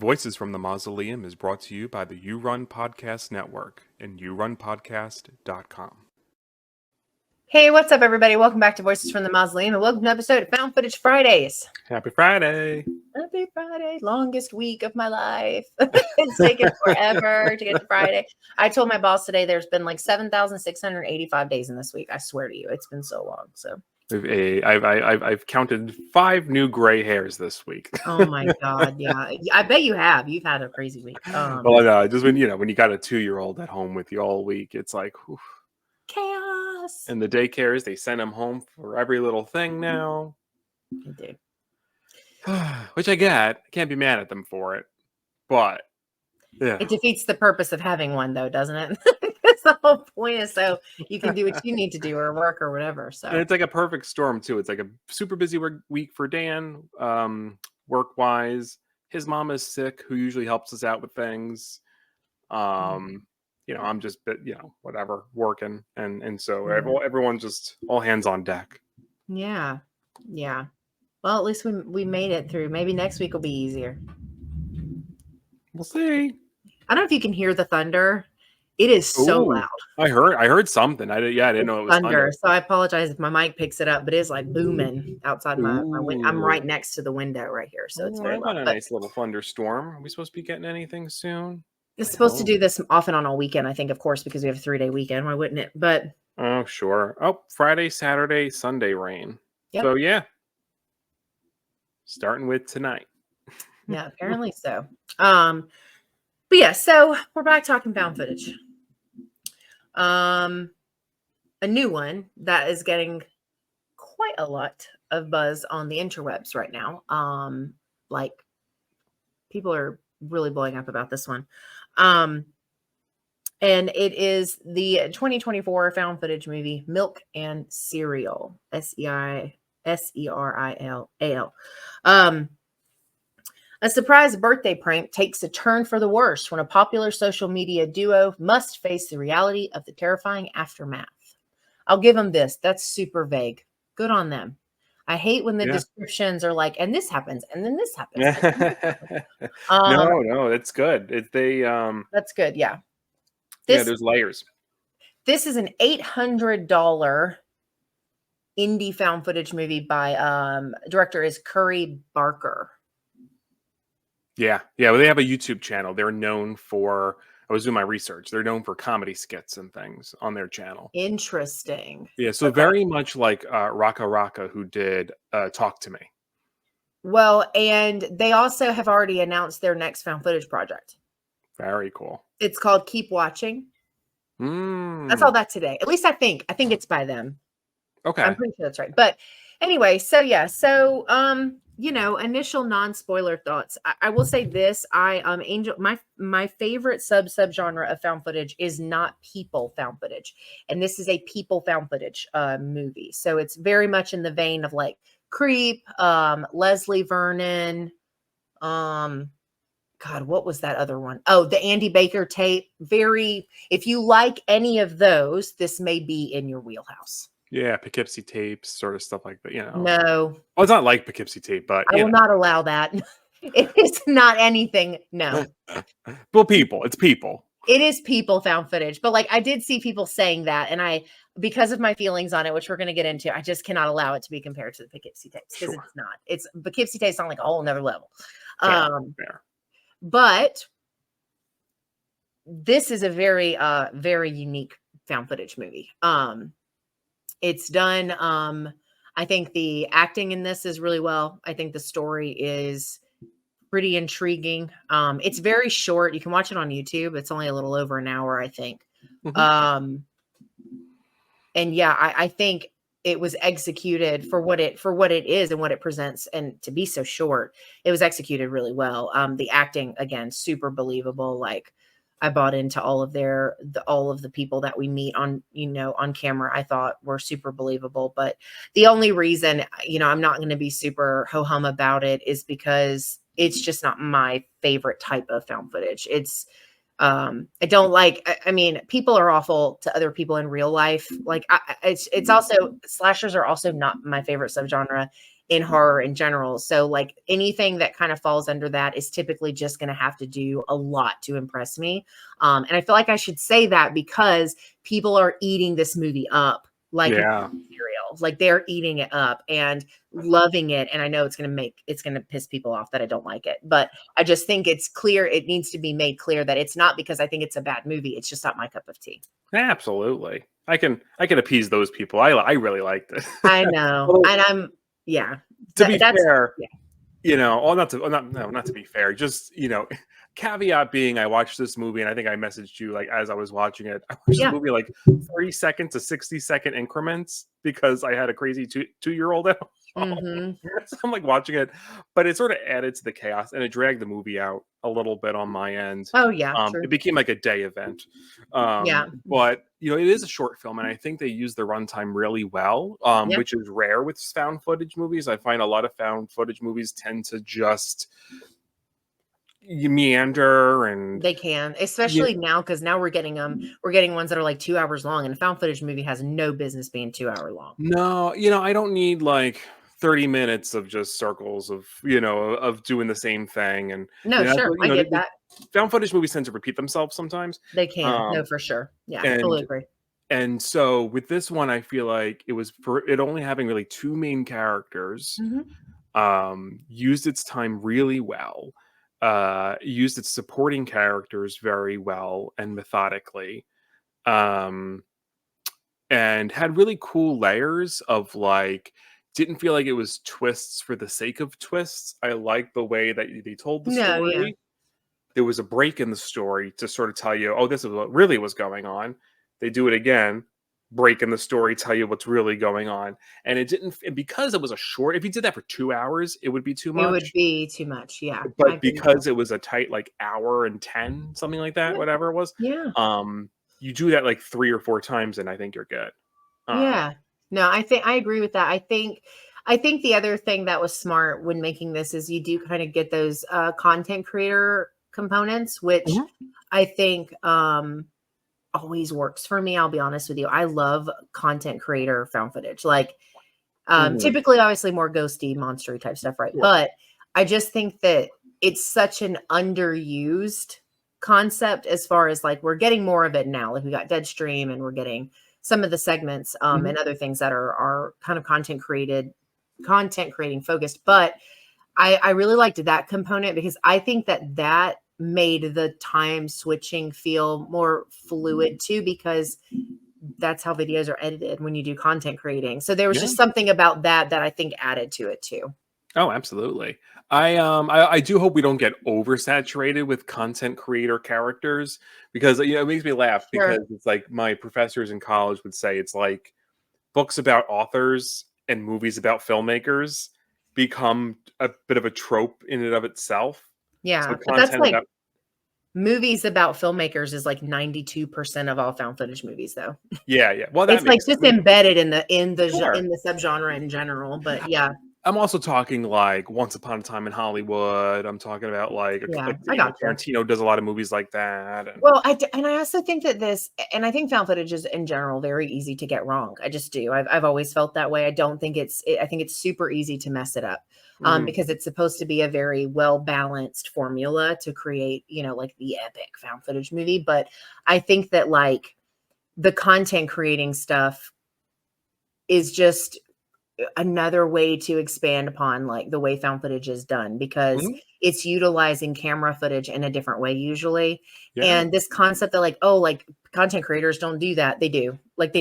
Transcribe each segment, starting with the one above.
Voices from the Mausoleum is brought to you by the You Run Podcast Network and yourunpodcast.com. Hey, what's up, everybody? Welcome back to Voices from the Mausoleum, and welcome to an episode of Found Footage Fridays. Happy Friday! Happy Friday, longest week of my life. It's taken forever to get to Friday. I told my boss today there's been like 7,685 days in this week. I swear to you, it's been so long. So I've counted 5 new gray hairs this week. oh my god, yeah, I bet you have. You've had a crazy week. Well, just when you got a 2-year-old at home with you all week, it's like whew. Chaos. And the daycares, they send them home for every little thing now. They do. Which I get. I can't be mad at them for it. But yeah. It defeats the purpose of having one, though, doesn't it? That's the whole point, is so you can do what you need to do or work or whatever. So and it's like a perfect storm too. It's like a super busy week for Dan, work wise. His mom is sick, who usually helps us out with things. I'm just whatever, working, and so everyone's just all hands on deck. Yeah. Well, at least we made it through. Maybe next week will be easier. We'll see. I don't know if you can hear the thunder. It is so loud. I heard something. I didn't know it was thunder. So I apologize if my mic picks it up, but it's like booming outside my window. I'm right next to the window right here, so it's very loud. A nice little thunderstorm. Are we supposed to be getting anything soon? It's supposed to do this off and on all weekend, I think, of course, because we have a 3-day weekend. Why wouldn't it? But oh, sure. Oh, Friday, Saturday, Sunday rain. Yep. So yeah, starting with tonight. Yeah, apparently so. But yeah, so we're back talking found footage. A new one that is getting quite a lot of buzz on the interwebs right now. Like people are really blowing up about this one. And it is the 2024 found footage movie Milk and Cereal. Serial. A surprise birthday prank takes a turn for the worse when a popular social media duo must face the reality of the terrifying aftermath. I'll give them this. That's super vague. Good on them. I hate when the descriptions are like, and this happens, and then this happens. No, that's good. That's good. Yeah. There's layers. This is an $800 indie found footage movie by director is Curry Barker. Yeah. Well, they have a YouTube channel. They're known for, I was doing my research, they're known for comedy skits and things on their channel. Interesting. Yeah, so very much like Raka Raka, who did Talk to Me. Well, and they also have already announced their next found footage project. Very cool. It's called Keep Watching. I saw that today. At least I think it's by them. Okay. I'm pretty sure that's right. But anyway, so yeah. So, initial non-spoiler thoughts. I will say this. Angel, my favorite subgenre of found footage is not people found footage. And this is a people found footage movie. So it's very much in the vein of like Creep, Leslie Vernon, God, what was that other one? Oh, the Andy Baker tape. If you like any of those, this may be in your wheelhouse. Yeah, Poughkeepsie tapes, sort of stuff like that, No. Well, it's not like Poughkeepsie tape, but I will not allow that. It is not anything. No. Well, it's people. It is people found footage. But like I did see people saying that, and because of my feelings on it, which we're going to get into, I just cannot allow it to be compared to the Poughkeepsie tapes because it's not. It's Poughkeepsie tapes on like a whole another level. Fair. But this is a very, very unique found footage movie. It's done. I think the acting in this is really well. I think the story is pretty intriguing. It's very short. You can watch it on YouTube. It's only a little over an hour, I think. And yeah, I think it was executed for what it is and what it presents, and to be so short, it was executed really well. The acting, again, super believable. Like I bought into all of the people that we meet on camera. I thought were super believable. But the only reason, I'm not going to be super ho-hum about it is because it's just not my favorite type of found footage. It's I don't like, I mean, people are awful to other people in real life. Like it's also, slashers are also not my favorite subgenre. in horror in general. So like anything that kind of falls under that is typically just going to have to do a lot to impress me. And I feel like I should say that because people are eating this movie up like Yeah. cereal. Like they're eating it up and loving it. And I know it's going to piss people off that I don't like it, but I just think it's clear. It needs to be made clear that it's not because I think it's a bad movie. It's just not my cup of tea. Absolutely. I can appease those people. I really liked it. I know. Although, And yeah, to be that's, fair, yeah. not to be fair, just caveat being, I watched this movie and I think I messaged you like as I was watching it. I watched the movie like 30-second to 60-second increments because I had a crazy two-year-old at home. So I'm like watching it, but it sort of added to the chaos and it dragged the movie out a little bit on my end. Oh yeah, true. It became like a day event. Yeah. But it is a short film, and I think they use the runtime really well, Yeah. which is rare with found footage movies. I find a lot of found footage movies tend to just meander, and They can, especially now, because now we're getting ones that are like 2 hours long, and a found footage movie has no business being 2 hour long. No, I don't need like 30 minutes of just circles of of doing the same thing. And No, sure, I get that. Found footage movies tend to repeat themselves sometimes. They can, no, for sure. Yeah, I totally agree. And so with this one, I feel like it was for it only having really two main characters, used its time really well, used its supporting characters very well and methodically, and had really cool layers of like, didn't feel like it was twists for the sake of twists. I like the way that they told the story. Yeah. There was a break in the story to sort of tell you, oh, this is what really was going on. They do it again, break in the story, tell you what's really going on. And it didn't, and because it was a short, if you did that for 2 hours, it would be too much. It would be too much, yeah. But because it was a tight like hour and 10, something like that, whatever it was. Yeah. You do that like 3 or 4 times, and I think you're good. Yeah. No, I agree with that. I think the other thing that was smart when making this is you do kind of get those content creator components, which I think always works for me. I'll be honest with you. I love content creator found footage. Like typically, obviously more ghosty, monstery type stuff, right? Yeah. But I just think that it's such an underused concept as far as like we're getting more of it now. Like we got Deadstream and we're getting some of the segments and other things that are kind of content creating focused. But I really liked that component because I think that made the time switching feel more fluid too, because that's how videos are edited when you do content creating. So there was just something about that I think added to it too. Oh, absolutely. I do hope we don't get oversaturated with content creator characters, because it makes me laugh because it's like my professors in college would say it's like books about authors and movies about filmmakers become a bit of a trope in and of itself. Yeah, so but that's like movies about filmmakers is like 92% of all found footage movies, though. Yeah. Well, it's like just embedded in the subgenre in general. But yeah, I'm also talking like Once Upon a Time in Hollywood. I'm talking about like Tarantino does a lot of movies like that. Well, I also think that I think found footage is in general very easy to get wrong. I just do. I've always felt that way. I don't think I think it's super easy to mess it up because it's supposed to be a very well balanced formula to create, like the epic found footage movie. But I think that like the content creating stuff is just another way to expand upon like the way found footage is done, because it's utilizing camera footage in a different way usually. And this concept that like content creators don't do that. They do. Like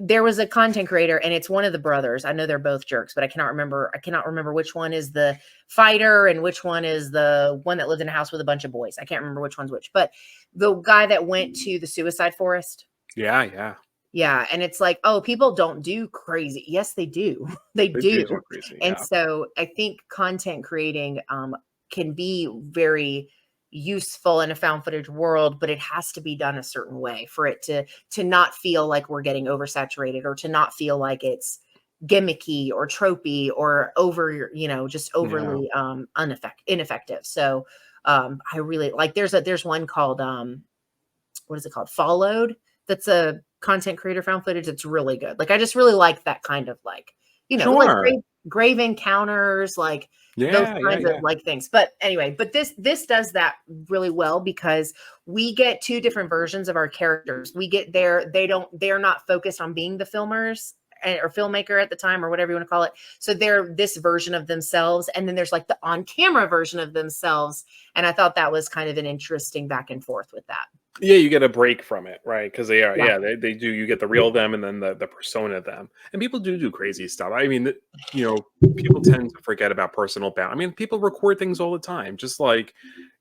there was a content creator and it's one of the brothers. I know they're both jerks, but I cannot remember which one is the fighter and which one is the one that lived in a house with a bunch of boys. I can't remember which one's which, but the guy that went to the suicide forest. Yeah. And it's like, oh, people don't do crazy. Yes, they do. They do. Crazy, and so I think content creating can be very useful in a found footage world, but it has to be done a certain way for it to not feel like we're getting oversaturated, or to not feel like it's gimmicky or tropey or just overly ineffective. So I really like there's one called what is it called? Followed. That's a content creator found footage. It's really good. Like I just really like that kind of like like Sure. grave encounters, like those Yeah, yeah, kinds of yeah. like things. But anyway, but this does that really well because we get two different versions of our characters. We get they're not focused on being the filmers or filmmaker at the time or whatever you want to call it. So they're this version of themselves, and then there's like the on-camera version of themselves. And I thought that was kind of an interesting back and forth with that. Yeah, you get a break from it, right? Because they are, Yeah. yeah, they do. You get the real them, and then the persona them, and people do crazy stuff. I mean, people tend to forget about personal bound. I mean, people record things all the time, just like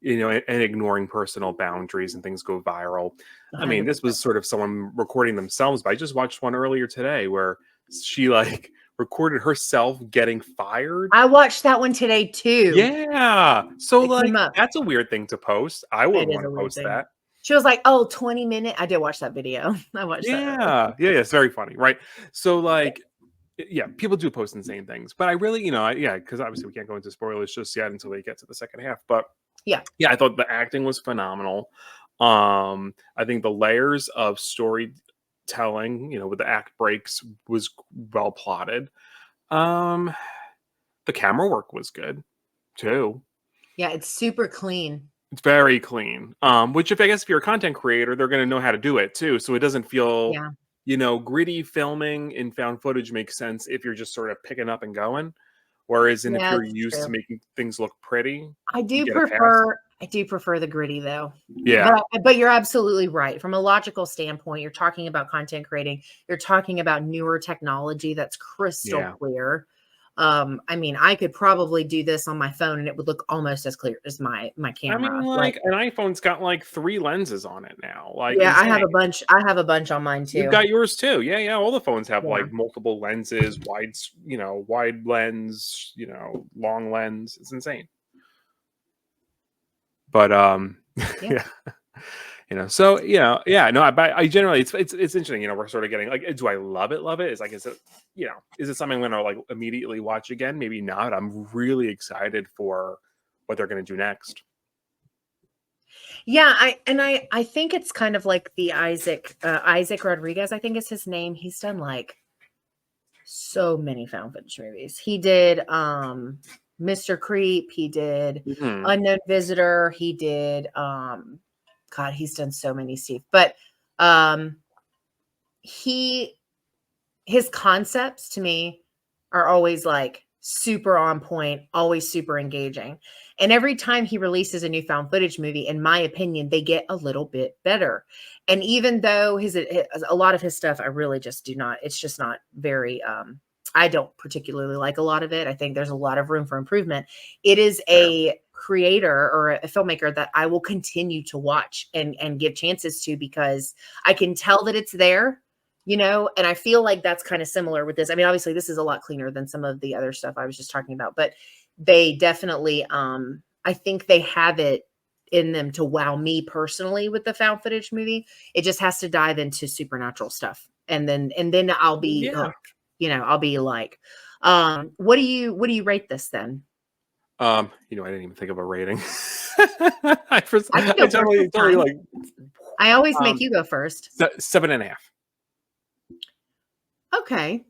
and ignoring personal boundaries, and things go viral. I mean, this 100%. was sort of someone recording themselves. But I just watched one earlier today where she like recorded herself getting fired. I watched that one today too. Yeah, so It came like up. that's a weird thing to post. I It wouldn't is want a to weird post thing. that. She was like, "Oh, 20 minute." I did watch that video. I watched that earlier. Yeah. Yeah, yeah, it's very funny, right? So, Yeah. like, yeah, people do post insane things, but I really, yeah, because obviously we can't go into spoilers just yet until they get to the second half. But Yeah. yeah, I thought the acting was phenomenal. I think the layers of storytelling, with the act breaks, was well plotted. Um, the camera work was good too. Yeah, it's super clean. It's very clean. Which if I guess if you're a content creator, they're gonna know how to do it too. So it doesn't feel, Yeah. gritty filming in found footage makes sense if you're just sort of picking up and going. Whereas and if Yeah, you're it's used to true. making things look pretty, I you do get a pass. prefer I do prefer the gritty though. Yeah. But you're absolutely right. From a logical standpoint, you're talking about content creating. You're talking about newer technology that's crystal Yeah. clear. I mean, I could probably do this on my phone and it would look almost as clear as my I mean, camera. Like, like an iPhone's got like 3 lenses on it now. Like yeah, insane. I have a bunch on mine You've too. got yours too. Yeah, yeah. All the phones have Yeah. like multiple lenses, wide lens, long lens. It's insane. But Yeah. yeah. So yeah, no, I generally it's interesting. We're sort of getting like, do I love it? Love it? Is like, is it something I'm gonna like immediately watch again? Maybe not. I'm really excited for what they're gonna do next. Yeah, I think it's kind of like the Isaac Rodriguez, I think is his name. He's done like so many found footage movies. He did Mr. Creep, he did Mhm. Unknown Visitor, he did God, he's done so many, Steve. But um he his concepts to me are always like super on point, always super engaging. And every time he releases a new found footage movie, in my opinion, they get a little bit better. And even though a lot of his stuff, I really just do not, it's just not very, I don't particularly like a lot of it. I think there's a lot of room for improvement. It is Fair. a creator or a filmmaker that I will continue to watch and give chances to because I can tell that it's there, and I feel like that's kind of similar with this. I mean, obviously this is a lot cleaner than some of the other stuff I was just talking about, but they definitely I think they have it in them to wow me personally with the found footage movie. It just has to dive into supernatural stuff. And then I'll be Yeah. hooked. I'll be like, what do you rate this then? I didn't even think of a rating. I can I go first this totally time. like I always make um you go first. 7.5. Okay.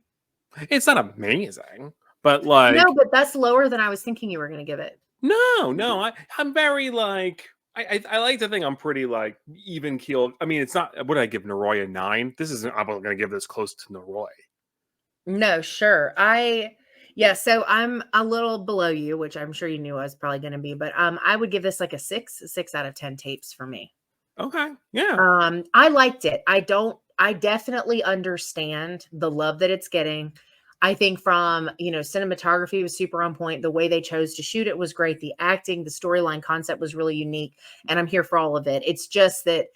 It's not amazing, but No, like but that's lower than I was thinking you were going to give it. no, I'm very like I like to think I'm pretty like even keeled. I mean, it's not. What did I give Noroi a 9? This isn't. I'm going to give this close to Noroi. No, sure. So I'm a little below you, which I'm sure you knew I was probably going to be, but I would give this like a 6 out of 10 tapes for me. Okay, yeah, I liked it. I definitely understand the love that it's getting. I think from, cinematography was super on point. The way they chose to shoot it was great. The acting, the storyline concept was really unique, and I'm here for all of it. It's just that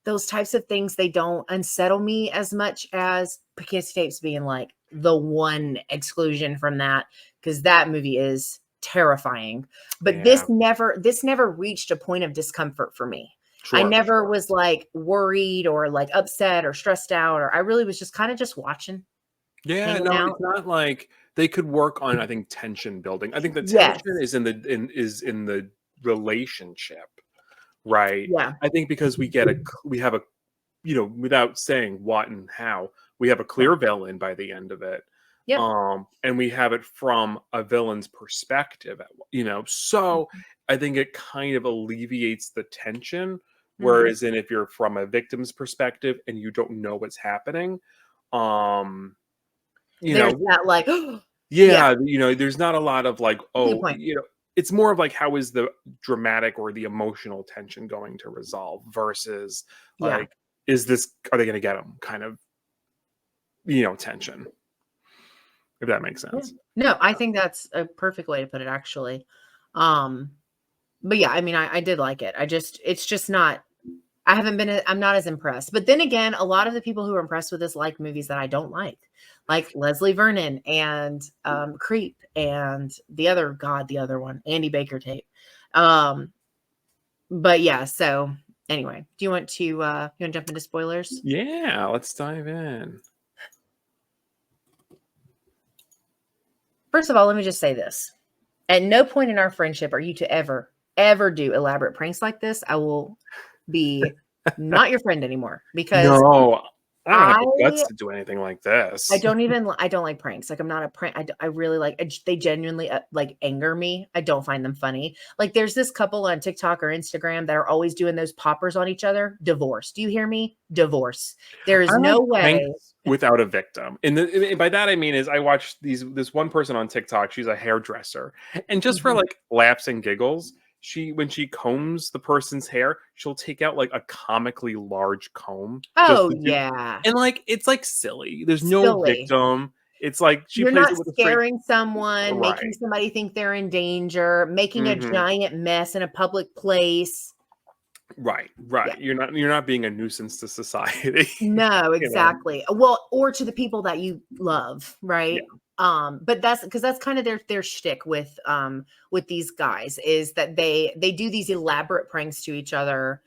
those types of things, they don't unsettle me as much as Poughkeepsie Tapes being like the one exclusion from that, because that movie is terrifying. But yeah, this never reached a point of discomfort for me. I sure, never sure. was like worried or like upset or stressed out, or I really was just kind of just watching, Yeah, hanging no, out. it's not like they could work on. I think tension building. I think the Yes. tension is in the relationship, right? Yeah. I think because we have a without saying what and how, we have a Yeah. clear villain by the end of it. Yep. And we have it from a villain's perspective, so I think it kind of alleviates the tension. Mhm. Whereas if you're from a victim's perspective and you don't know what's happening, um, you There's know, that, like yeah, yeah, there's not a lot of like, that's a good oh, point. it's more of like how is the dramatic or the emotional tension going to resolve versus Yeah. like, are they going to get him kind of, tension, if that makes Yeah. sense. No, I think that's a perfect way to put it, actually. Um, but yeah, I mean, I did like it. It's just not. I'm not as impressed. But then again, a lot of the people who are impressed with this like movies that I don't like Leslie Vernon and Creep and the other one, Andy Baker tape. Um, but yeah, so anyway, do you want to jump into spoilers? Yeah, let's dive in. First of all, let me just say this. At no point in our friendship are you to ever do elaborate pranks like this. I will be not your friend anymore because No, I don't have I the guts to do anything like this. I don't like pranks. Like, I'm not a prank. I really like, they genuinely like anger me. I don't find them funny. Like, there's this couple on TikTok or Instagram that are always doing those poppers on each other. Divorce. Do you hear me? Divorce. There I is like no way. pranks without a victim, and by that I mean is I watched this one person on TikTok. She's a hairdresser, and just for Mhm. like laughs and giggles, when she combs the person's hair, she'll take out like a comically large comb just Oh, to do, yeah. and like it's like silly. There's no Silly. victim. It's like she You're plays not it with a straight scaring someone, making right. somebody think they're in danger, making a Hmm. giant mess in a public place. Right, Yeah. right. You're not being a nuisance to society. No, you know. exactly. Well, or to the people that you love, Yeah. right? But that's because that's kind of their shtick with these guys is that they do these elaborate pranks to each other.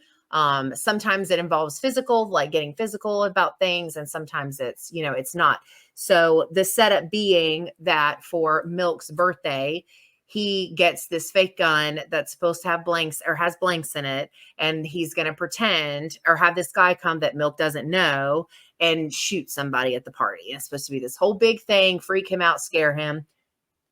Sometimes it involves physical, like getting physical about things, and sometimes it's not. So the setup being that for Milk's birthday, he gets this fake gun that's supposed to have blanks or has blanks in it, and he's going to pretend or have this guy come that Milk doesn't know and shoot somebody at the party. And it's supposed to be this whole big thing, freak him out, scare him.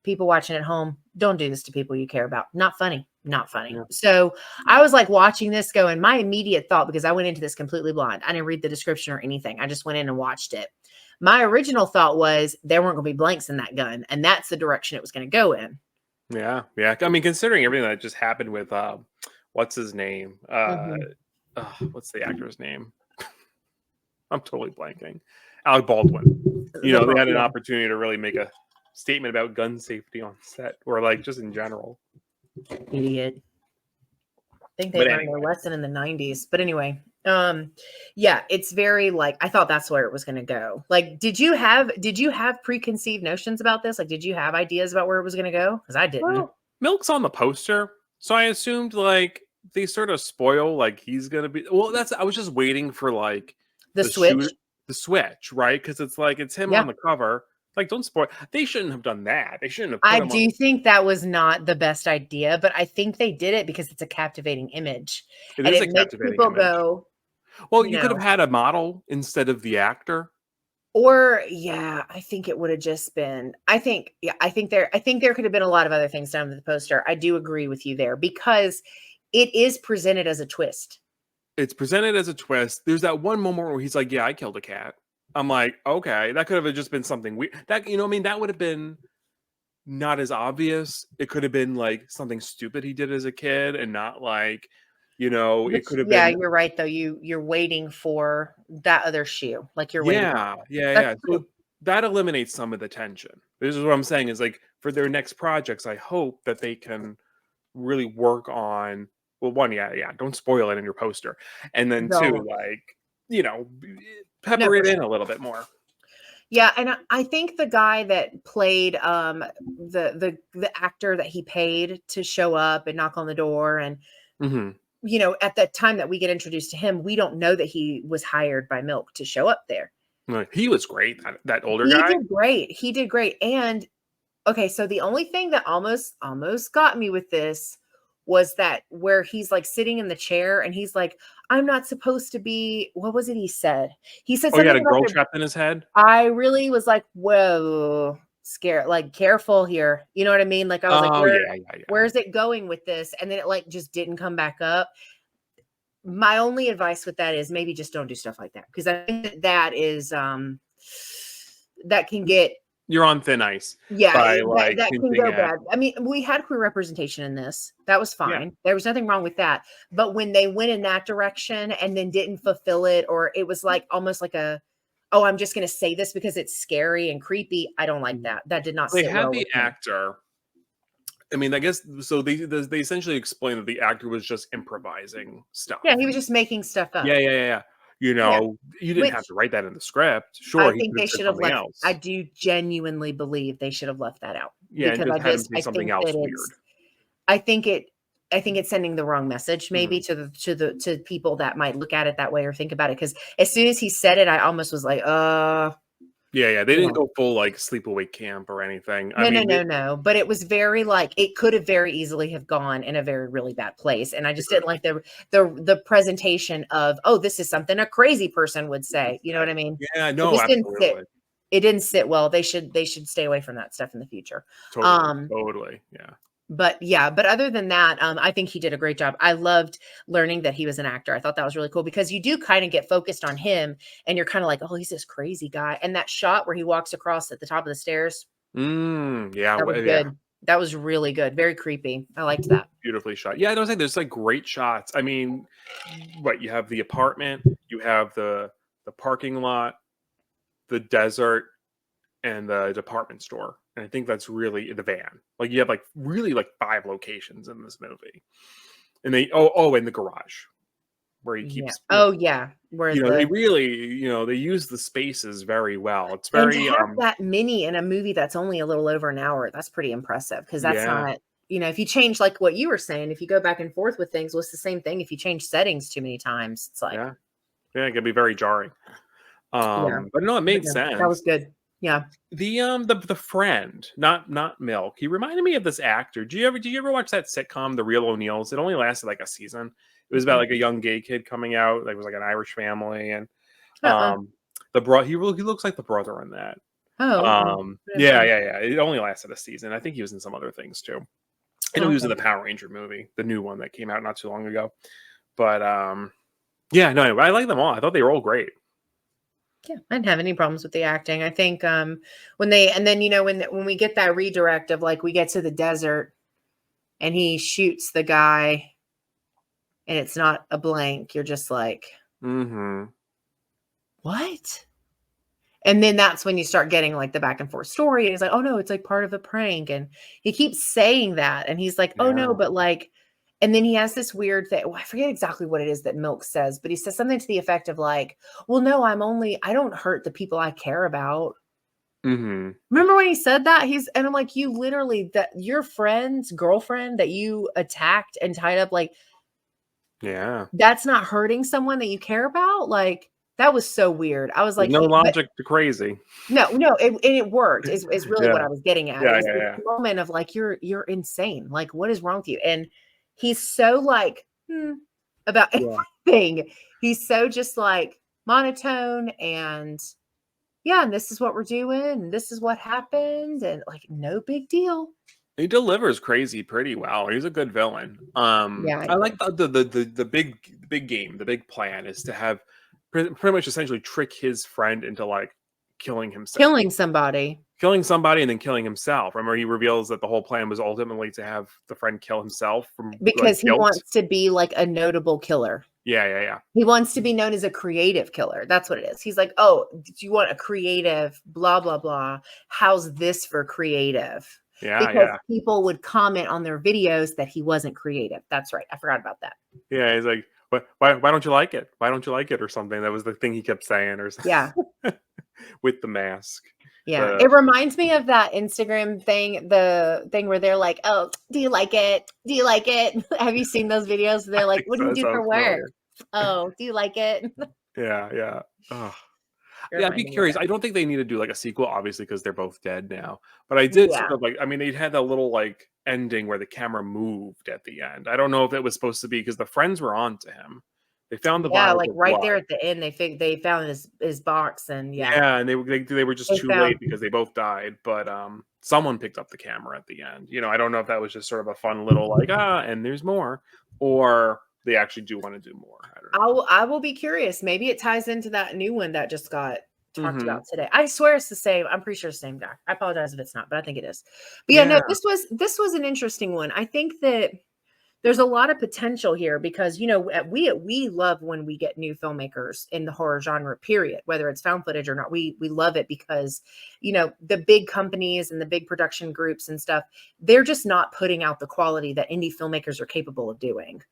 People watching at home, don't do this to people you care about. Not funny. Not funny. Yeah. So I was like watching this go, and my immediate thought, because I went into this completely blind, I didn't read the description or anything. I just went in and watched it. My original thought was there weren't going to be blanks in that gun, and that's the direction it was going to go in. Yeah, yeah. I mean, considering everything that just happened with what's his name? Mhm. What's the actor's name? I'm totally blanking. Alec Baldwin. They had an Yeah, opportunity to really make a statement about gun safety on set, or like just in general. idiot. Think they But learned their anyway, lesson in the 90s. But anyway, yeah, it's very like I thought that's where it was going to go. Like, did you have preconceived notions about this? Like, did you have ideas about where it was going to go? Because I didn't. well, Milk's on the poster, so I assumed like they sort of spoil like he's gonna be. Well, I was just waiting for like The the shoot, switch. the switch, right? Because it's like it's him Yeah. on the cover. Like, don't spoil. They shouldn't have done that. They shouldn't have put I him on. do think that was not the best idea, but I think they did it because it's a captivating image It and is it a makes captivating people image. go, Well, you you could have know, had a model instead of the actor. or yeah, I think it would have just been, I think there could have been a lot of other things done with the poster. I do agree with you there because it is presented as a twist. It's presented as a twist. There's that one moment where he's like, "Yeah, I killed a cat." I'm like, "Okay, that could have just been something weird." That what I mean, that would have been not as obvious. It could have been like something stupid he did as a kid, and not like, it Which, could have yeah, been. you're right though. You're waiting for that other shoe. Like you're waiting Yeah, on it. yeah, That's yeah. true. So that eliminates some of the tension. This is what I'm saying is like for their next projects, I hope that they can really work on, well, one, yeah, yeah, don't spoil it in your poster. And then two, Don't. like, No, pepper for it in sure. a little bit more. Yeah, and I think the guy that played the actor that he paid to show up and knock on the door, and Hmm. at the time that we get introduced to him, we don't know that he was hired by Milk to show up there. Like, he was great, that older He guy. did great. He did great. And okay, so the only thing that almost got me with this was that where he's like sitting in the chair and he's like, I'm not supposed to be, what was it he said? He said Oh, he had something a about girl trapped in his head? I really was like, whoa, scared, like careful here. You know what I mean? Like I was like, Oh, yeah, yeah, yeah. where's it going with this? And then it like just didn't come back up. My only advice with that is maybe just don't do stuff like that. Because I think that is that can get You're on thin ice yeah, by, like, that can hinting go at bad. I mean, we had queer representation in this. That was yeah. fine. There was nothing wrong with that. But when they went in that direction and then didn't fulfill it, or it was like almost like a, oh, I'm just going to say this because it's scary and creepy. I don't like that. That did not They sit had well the with me. actor I mean, I guess so they essentially explained that the actor was just improvising stuff. Yeah, he was just making stuff up. Yeah, yeah, yeah, yeah. You Yeah, know, you didn't have which to write that in the script. I Sure, he think could they have said should have something left. I else. do genuinely believe they should have left that out Yeah, and because just had him say I something think else that weird. I think it I think it's sending the wrong message maybe Mhm. to people that might look at it that way or think about it. Because as soon as he said it, I almost was like, Yeah, yeah, they you didn't know, go full, like, sleepaway camp or anything. I no, no, mean, no, no. But it was very like it could have very easily have gone in a very really bad place. And I it just could didn't like the presentation of, oh, this is something a crazy person would say. You know what I mean? Yeah, It no, just didn't sit. absolutely. It didn't sit well. They should stay away from that stuff in the future. Totally, Um, totally, yeah. but yeah, but other than that, I think he did a great job. I loved learning that he was an actor. I thought that was really cool because you do kind of get focused on him and you're kind of like, oh, he's this crazy guy. And that shot where he walks across at the top of the stairs, Yeah, that was yeah, good. That was really good. Very creepy. I liked that. beautifully shot. Yeah, I was saying there's, like, great shots. I mean, what, you have the apartment, you have the parking lot, the desert, and the department store. And I think that's really the van. Like you have like really like 5 locations in this movie. And they and the garage where he Yeah. keeps, Oh yeah. Where they the really, they use the spaces very well. It's and to very have that many in a movie that's only a little over an hour, that's pretty impressive because that's yeah. not, if you change like what you were saying, if you go back and forth with things, well, it's the same thing. If you change settings too many times, it's like, Yeah. Yeah, it can be very jarring. yeah. But no, it But made no, that was sense. good. Yeah. The friend, not Milk. He reminded me of this actor. Do you ever watch that sitcom, The Real O'Neills? It only lasted like a season. It was about like a young gay kid coming out. Like it was like an Irish family, and Uh-uh. the bro he looks like the brother in that. Oh, Yeah, yeah, yeah. It only lasted a season. I think he was in some other things too. I know he was in okay. the Power Ranger movie, the new one that came out not too long ago. But yeah, no, anyway, I like them all. I thought they were all great. Yeah, I didn't have any problems with the acting. I think when they and then when we get that redirect of like we get to the desert and he shoots the guy and it's not a blank, you're just like, Mm-hmm. what? And then that's when you start getting like the back and forth story. And he's like, oh no, it's like part of a prank. And he keeps saying that. And he's like, oh no, Yeah. but like, and then he has this weird thing. Well, I forget exactly what it is that Milk says, but he says something to the effect of like, well, no, I don't hurt the people I care about. Mm-hmm. Remember when he said that? And I'm like, you literally, that your friend's girlfriend that you attacked and tied up, like, Yeah. that's not hurting someone that you care about? Like, that was so weird. I was There's like, no but logic to crazy. no, it worked is really what Yeah. I was getting at. It Yeah, was yeah, this yeah. moment of like, you're insane. Like, what is wrong with you? And he's so like, about Yeah. everything. He's so just like monotone and yeah, and this is what we're doing, and this is what happened, and like no big deal. He delivers crazy pretty well. He's a good villain. Yeah, I I like agree. the big game. The big plan is to have pretty much essentially trick his friend into like killing himself, Killing somebody killing somebody, and then killing himself. Remember, he reveals that the whole plan was ultimately to have the friend kill himself from like because he guilt. wants to be like a notable killer. Yeah, yeah, yeah, He wants to be known as a creative killer. That's what it is. He's like, "Oh, do you want a creative blah blah blah? How's this for creative?" yeah, Because yeah, people would comment on their videos that he wasn't creative. That's right. I forgot about that. yeah. He's like, why don't you like it? Why don't you like it? Or something. That was the thing he kept saying, or something. Yeah. With the mask. Yeah. The It reminds me of that Instagram thing, the thing where they're like, "Oh, do you like it? Do you like it?" Have you seen those videos? They're like, think "What do so, you it do sounds for work?" familiar. "Oh, do you like it?" Yeah, yeah. Ugh. Yeah, I'd be curious. I don't think they need to do like a sequel, obviously, because they're both dead now. But I did sort Yeah. of like, I mean, they had a little like ending where the camera moved at the end. I don't know if it was supposed to be because the friends were on to him. They found the Yeah, vials like of right there blood. at the end, they found his box, and yeah, Yeah, and they were just they too found late because they both died. But someone picked up the camera at the end. You know, I don't know if that was just sort of a fun little like and there's more, or they actually do want to do more. I don't know. I will be curious. Maybe it ties into that new one that just got talked Hmm. about today. I swear it's the same. I'm pretty sure it's the same guy. I apologize if it's not, but I think it is. But yeah, no, Yeah. this was an interesting one. I think that there's a lot of potential here because we love when we get new filmmakers in the horror genre, period, whether it's found footage or not. We love it because the big companies and the big production groups and stuff, they're just not putting out the quality that indie filmmakers are capable of doing.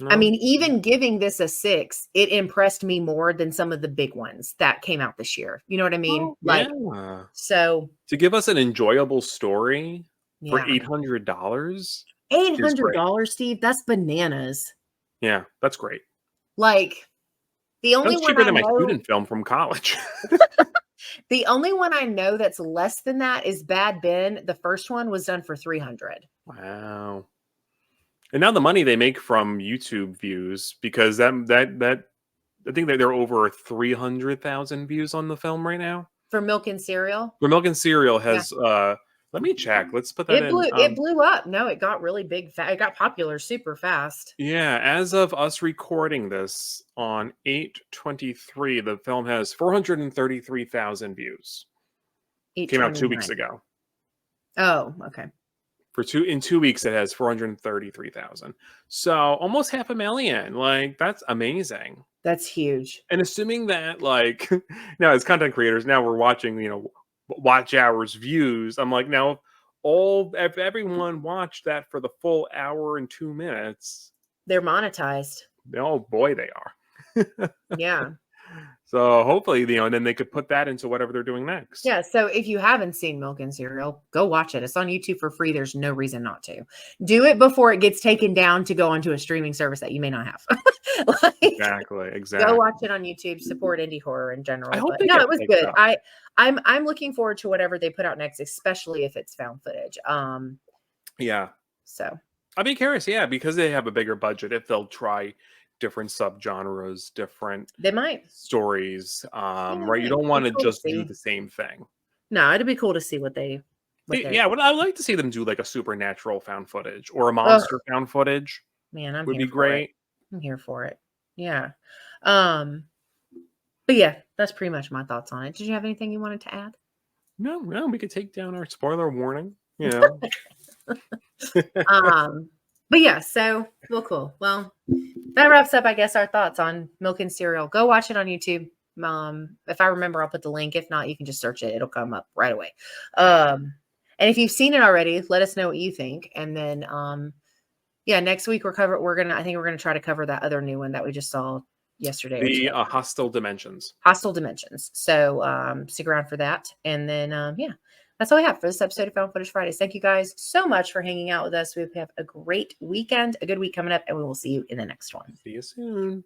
I No. mean, even giving this a 6, it impressed me more than some of the big ones that came out this year. You know what I mean? Oh, Like, yeah. so To give us an enjoyable story for yeah. $800 is great. $800, Steve, that's bananas. Yeah, that's great. Like, the only That's one cheaper I than my know student film from college. the only one I know that's less than that is Bad Ben. The first one was done for 300. Wow. And now the money they make from YouTube views, because that I think that they're over 300,000 views on the film right now. For Milk and Cereal. For Milk and Cereal Yeah. has let me check. Let's put that It in. blew up. No, it got really big. It got popular super fast. Yeah, as of us recording this on 8/23, the film has 433,000 views. Came out 2 weeks 829. ago. Oh, okay. In 2 weeks, it has 433,000. So almost 500,000. Like, that's amazing. That's huge. And assuming that, like, now as content creators, now we're watching, watch hours views. I'm like, now if everyone watched that for the full hour and 2 minutes, They're monetized. oh boy, they are. Yeah. So hopefully, and then they could put that into whatever they're doing next. Yeah. So if you haven't seen Milk and Cereal, go watch it. It's on YouTube for free. There's no reason not to. Do it before it gets taken down to go onto a streaming service that you may not have. Exactly. Go watch it on YouTube. Support indie horror in general. I hope But they no, get it was picked good. up. I'm looking forward to whatever they put out next, especially if it's found footage. Yeah. So I'd be curious, yeah, because they have a bigger budget, if they'll try different subgenres, different they might. stories, Yeah, they right? You might. don't want to It's cool to just do see. the same thing. No, it'd be cool to see what they Yeah, what I'd like to see them do like a supernatural found footage or a Ugh, monster found footage man, I'm would here be for it. great. I'm here for it. Yeah. But yeah, that's pretty much my thoughts on it. Did you have anything you wanted to add? No, we could take down our spoiler warning, you know. But yeah, so cool. Well, that wraps up, I guess, our thoughts on Milk and Cereal. Go watch it on YouTube. If I remember, I'll put the link. If not, you can just search it. It'll come up right away. And if you've seen it already, let us know what you think. And then yeah, next week I think we're gonna try to cover that other new one that we just saw yesterday. The Hostile Dimensions. Hostile Dimensions. So stick around for that. And then yeah, that's all I have for this episode of Found Footage Fridays. Thank you guys so much for hanging out with us. We have a great weekend, a good week coming up, and we will see you in the next one. See you soon.